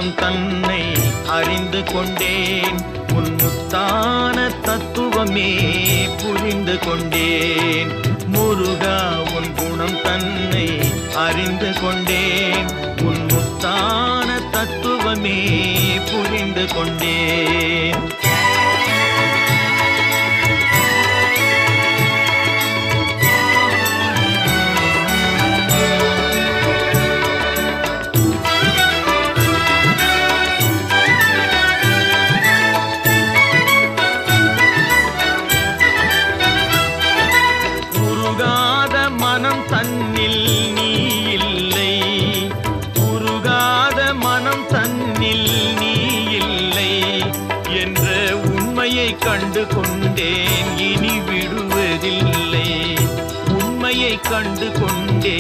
குணம் தன்னை அறிந்து கொண்டேன். உன் முத்தான தத்துவமே புரிந்து கொண்டேன். முருகா உன் குணம் தன்னை அறிந்து கொண்டேன். உன் முத்தான தத்துவமே புரிந்து கொண்டேன். மனம் தன்னில் நீ இல்லை, உருகாத மனம் தன்னில் நீ இல்லை என்ற உண்மையை கண்டு கொண்டேன். இனி விடுவதில்லை, உண்மையை கண்டு கொண்டேன்.